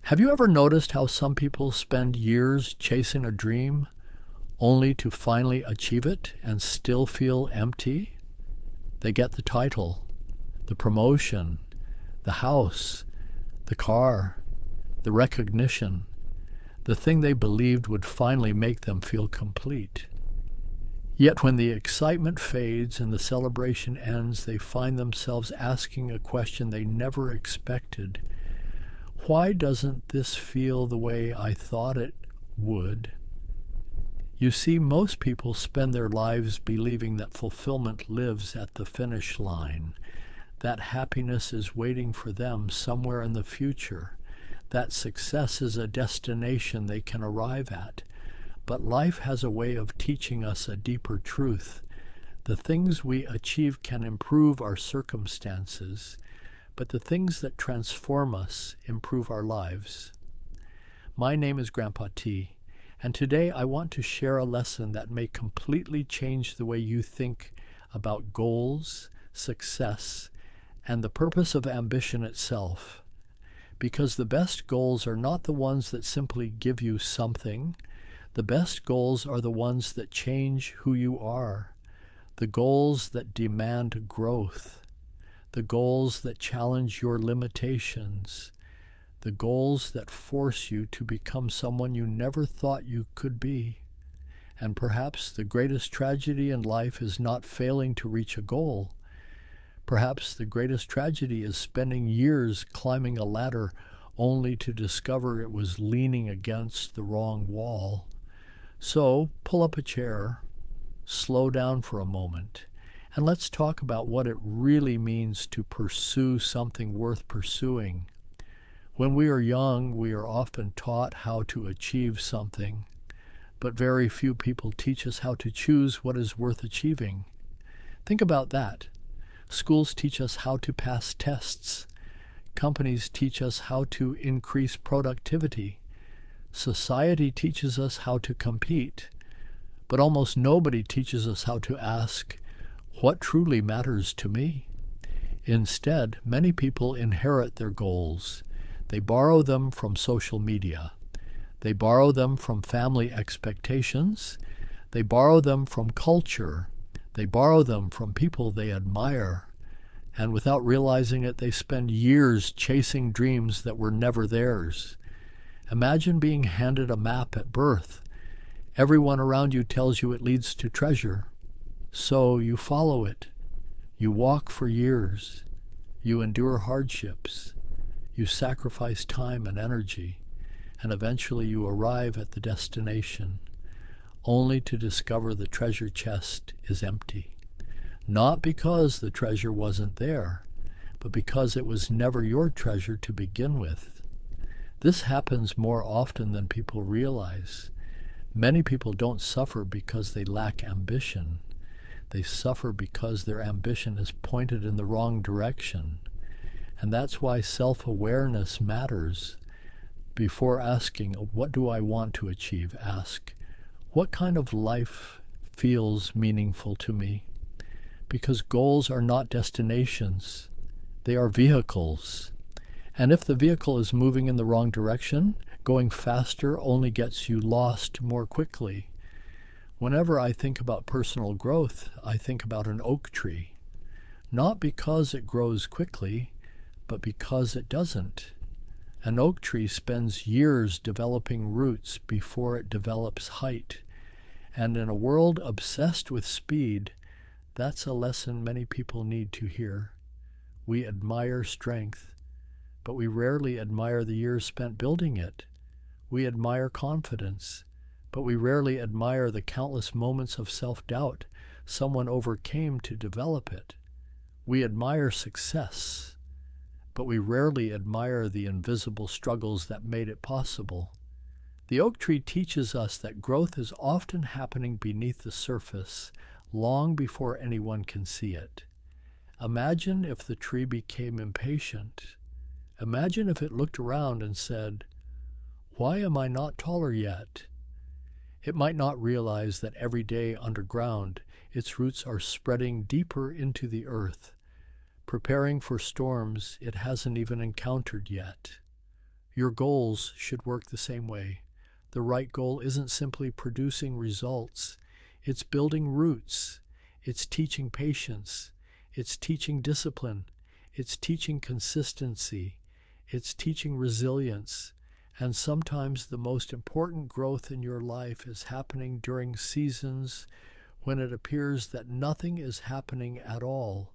Have you ever noticed how some people spend years chasing a dream only to finally achieve it and still feel empty? They get the title, the promotion, the house, the car, the recognition, the thing they believed would finally make them feel complete. Yet when the excitement fades and the celebration ends, they find themselves asking a question they never expected. Why doesn't this feel the way I thought it would? You see, most people spend their lives believing that fulfillment lives at the finish line, that happiness is waiting for them somewhere in the future, that success is a destination they can arrive at. But life has a way of teaching us a deeper truth. The things we achieve can improve our circumstances, but the things that transform us improve our lives. My name is Grandpa T, and today I want to share a lesson that may completely change the way you think about goals, success, and the purpose of ambition itself. Because the best goals are not the ones that simply give you something. The best goals are the ones that change who you are, the goals that demand growth, the goals that challenge your limitations, the goals that force you to become someone you never thought you could be. And perhaps the greatest tragedy in life is not failing to reach a goal. Perhaps the greatest tragedy is spending years climbing a ladder only to discover it was leaning against the wrong wall. So pull up a chair, slow down for a moment, and let's talk about what it really means to pursue something worth pursuing. When we are young, we are often taught how to achieve something, but very few people teach us how to choose what is worth achieving. Think about that. Schools teach us how to pass tests. Companies teach us how to increase productivity. Society teaches us how to compete, but almost nobody teaches us how to ask, what truly matters to me? Instead, many people inherit their goals. They borrow them from social media. They borrow them from family expectations. They borrow them from culture. They borrow them from people they admire. And without realizing it, they spend years chasing dreams that were never theirs. Imagine being handed a map at birth. Everyone around you tells you it leads to treasure. So you follow it. You walk for years. You endure hardships. You sacrifice time and energy. And eventually you arrive at the destination, only to discover the treasure chest is empty. Not because the treasure wasn't there, but because it was never your treasure to begin with. This happens more often than people realize. Many people don't suffer because they lack ambition. They suffer because their ambition is pointed in the wrong direction. And that's why self-awareness matters. Before asking, what do I want to achieve? Ask, what kind of life feels meaningful to me? Because goals are not destinations. They are vehicles. And if the vehicle is moving in the wrong direction, going faster only gets you lost more quickly. Whenever I think about personal growth, I think about an oak tree. Not because it grows quickly, but because it doesn't. An oak tree spends years developing roots before it develops height. And in a world obsessed with speed, that's a lesson many people need to hear. We admire strength, but we rarely admire the years spent building it. We admire confidence, but we rarely admire the countless moments of self-doubt someone overcame to develop it. We admire success, but we rarely admire the invisible struggles that made it possible. The oak tree teaches us that growth is often happening beneath the surface, long before anyone can see it. Imagine if the tree became impatient. Imagine if it looked around and said, "Why am I not taller yet?" It might not realize that every day underground, its roots are spreading deeper into the earth, preparing for storms it hasn't even encountered yet. Your goals should work the same way. The right goal isn't simply producing results. It's building roots. It's teaching patience. It's teaching discipline. It's teaching consistency. It's teaching resilience. And sometimes the most important growth in your life is happening during seasons when it appears that nothing is happening at all,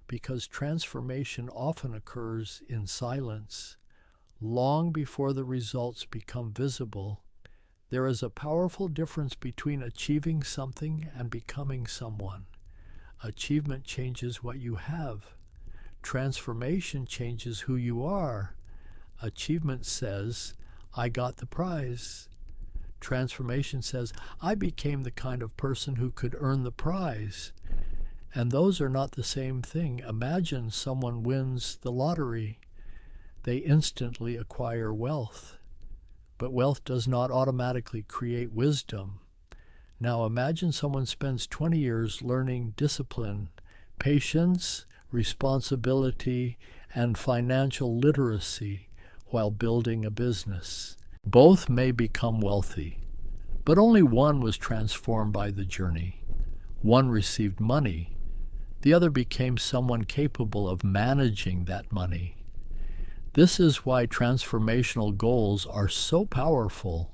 because transformation often occurs in silence. Long before the results become visible, there is a powerful difference between achieving something and becoming someone. Achievement changes what you have. Transformation changes who you are. Achievement says, I got the prize. Transformation says, I became the kind of person who could earn the prize. And those are not the same thing. Imagine someone wins the lottery. They instantly acquire wealth. But wealth does not automatically create wisdom. Now imagine someone spends 20 years learning discipline, patience, responsibility, and financial literacy while building a business. Both may become wealthy, but only one was transformed by the journey. One received money. The other became someone capable of managing that money. This is why transformational goals are so powerful.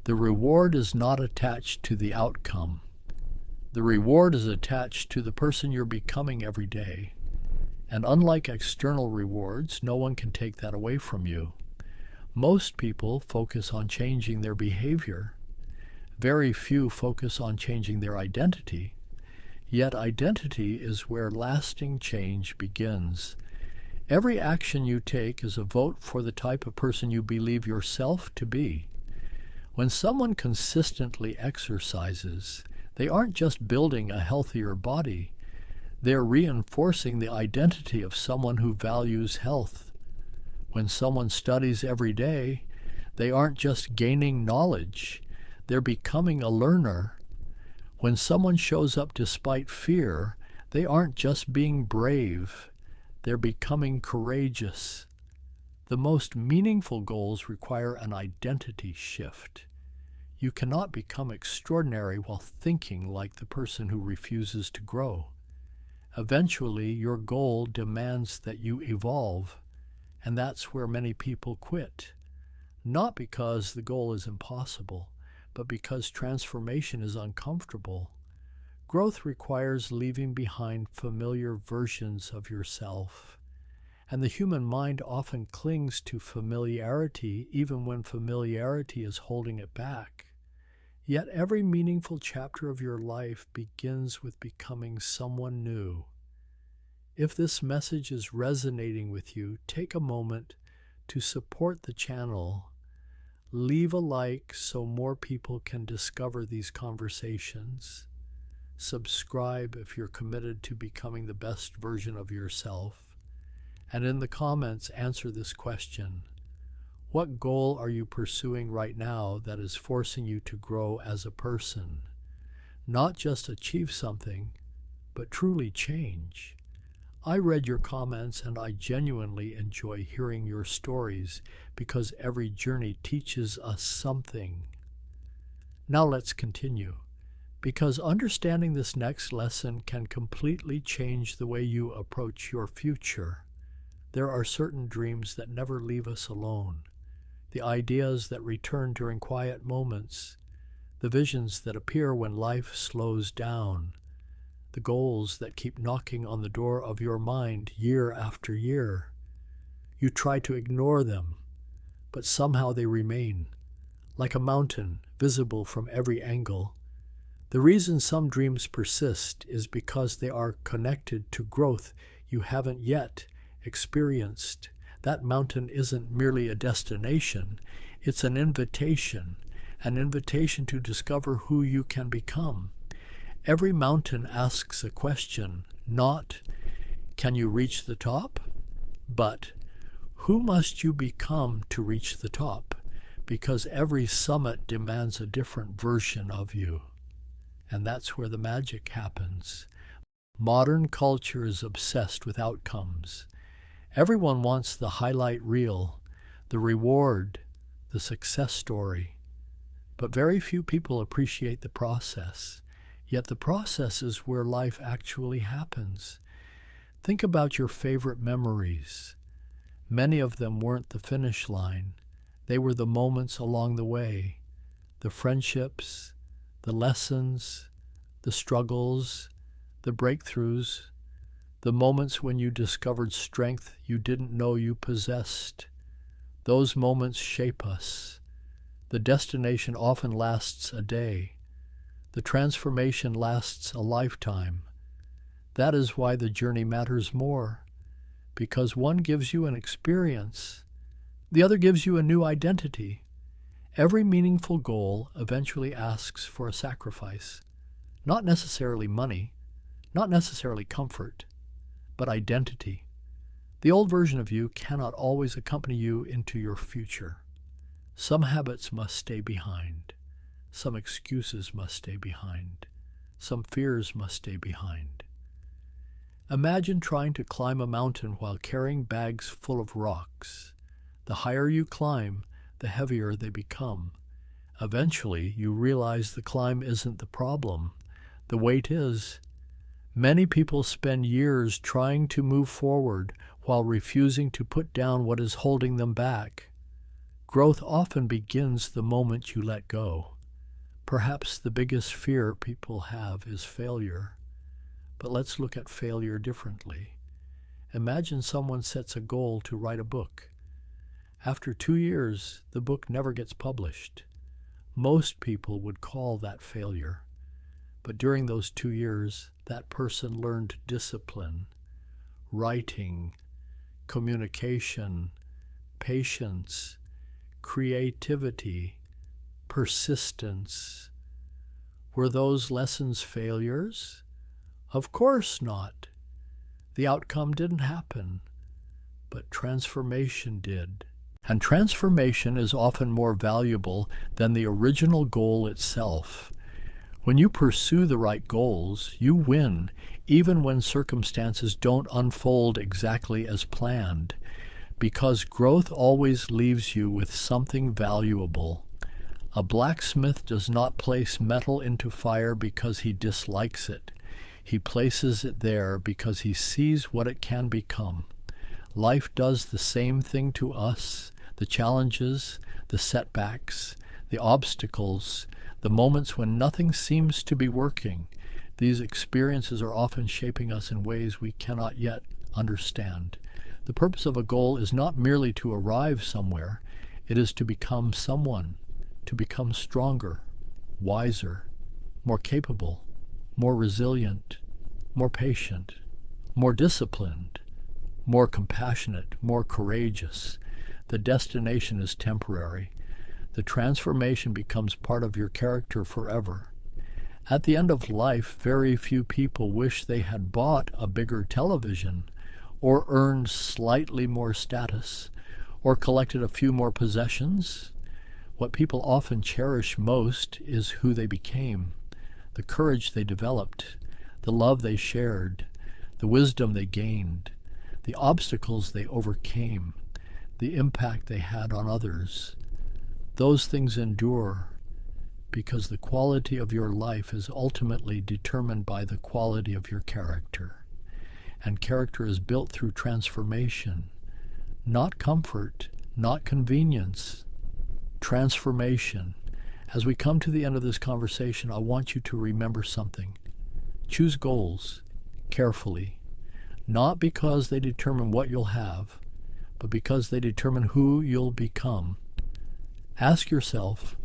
The reward is not attached to the outcome. The reward is attached to the person you're becoming every day. And unlike external rewards, no one can take that away from you. Most people focus on changing their behavior. Very few focus on changing their identity. Yet identity is where lasting change begins. Every action you take is a vote for the type of person you believe yourself to be. When someone consistently exercises, they aren't just building a healthier body. They're reinforcing the identity of someone who values health. When someone studies every day, they aren't just gaining knowledge. They're becoming a learner. When someone shows up despite fear, they aren't just being brave. They're becoming courageous. The most meaningful goals require an identity shift. You cannot become extraordinary while thinking like the person who refuses to grow. Eventually, your goal demands that you evolve, and that's where many people quit. Not because the goal is impossible, but because transformation is uncomfortable. Growth requires leaving behind familiar versions of yourself, and the human mind often clings to familiarity even when familiarity is holding it back. Yet every meaningful chapter of your life begins with becoming someone new. If this message is resonating with you, take a moment to support the channel. Leave a like so more people can discover these conversations. Subscribe if you're committed to becoming the best version of yourself. And in the comments, answer this question. What goal are you pursuing right now that is forcing you to grow as a person? Not just achieve something, but truly change. I read your comments and I genuinely enjoy hearing your stories because every journey teaches us something. Now let's continue, because understanding this next lesson can completely change the way you approach your future. There are certain dreams that never leave us alone, the ideas that return during quiet moments, the visions that appear when life slows down, the goals that keep knocking on the door of your mind year after year. You try to ignore them, but somehow they remain, like a mountain visible from every angle. The reason some dreams persist is because they are connected to growth you haven't yet experienced. That mountain isn't merely a destination, it's an invitation to discover who you can become. Every mountain asks a question, not, can you reach the top? But, who must you become to reach the top? Because every summit demands a different version of you. And that's where the magic happens. Modern culture is obsessed with outcomes. Everyone wants the highlight reel, the reward, the success story. But very few people appreciate the process. Yet the process is where life actually happens. Think about your favorite memories. Many of them weren't the finish line. They were the moments along the way, the friendships, the lessons, the struggles, the breakthroughs, the moments when you discovered strength you didn't know you possessed. Those moments shape us. The destination often lasts a day. The transformation lasts a lifetime. That is why the journey matters more, because one gives you an experience, the other gives you a new identity. Every meaningful goal eventually asks for a sacrifice, not necessarily money, not necessarily comfort, but identity. The old version of you cannot always accompany you into your future. Some habits must stay behind. Some excuses must stay behind. Some fears must stay behind. Imagine trying to climb a mountain while carrying bags full of rocks. The higher you climb, the heavier they become. Eventually, you realize the climb isn't the problem. The weight is. Many people spend years trying to move forward while refusing to put down what is holding them back. Growth often begins the moment you let go. Perhaps the biggest fear people have is failure. But let's look at failure differently. Imagine someone sets a goal to write a book. After 2 years, the book never gets published. Most people would call that failure. But during those 2 years, that person learned discipline, writing, communication, patience, creativity, persistence. Were those lessons failures? Of course not. The outcome didn't happen, but transformation did. And transformation is often more valuable than the original goal itself. When you pursue the right goals, you win, even when circumstances don't unfold exactly as planned, because growth always leaves you with something valuable. A blacksmith does not place metal into fire because he dislikes it. He places it there because he sees what it can become. Life does the same thing to us. The challenges, the setbacks, the obstacles, the moments when nothing seems to be working. These experiences are often shaping us in ways we cannot yet understand. The purpose of a goal is not merely to arrive somewhere. It is to become someone, to become stronger, wiser, more capable, more resilient, more patient, more disciplined, more compassionate, more courageous. The destination is temporary. The transformation becomes part of your character forever. At the end of life, very few people wish they had bought a bigger television, or earned slightly more status, or collected a few more possessions. What people often cherish most is who they became, the courage they developed, the love they shared, the wisdom they gained, the obstacles they overcame, the impact they had on others. Those things endure because the quality of your life is ultimately determined by the quality of your character. And character is built through transformation, not comfort, not convenience, transformation. As we come to the end of this conversation, I want you to remember something. Choose goals carefully, not because they determine what you'll have, but because they determine who you'll become. Ask yourself,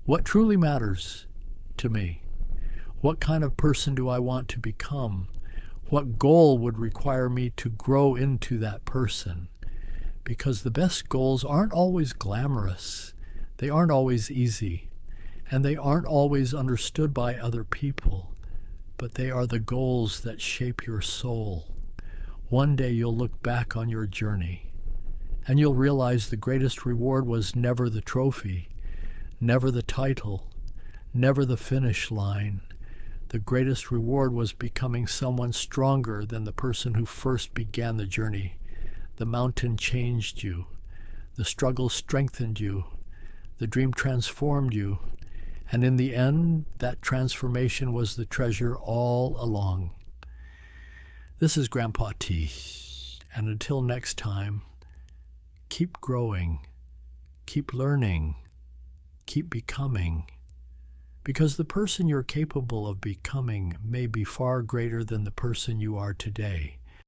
what truly matters to me? What kind of person do I want to become? What goal would require me to grow into that person? Because the best goals aren't always glamorous. They aren't always easy. And they aren't always understood by other people. But they are the goals that shape your soul. One day you'll look back on your journey, and you'll realize the greatest reward was never the trophy, never the title, never the finish line. The greatest reward was becoming someone stronger than the person who first began the journey. The mountain changed you. The struggle strengthened you. The dream transformed you. And in the end, that transformation was the treasure all along. This is Grandpa T. And until next time, keep growing, keep learning, keep becoming. Because the person you're capable of becoming may be far greater than the person you are today.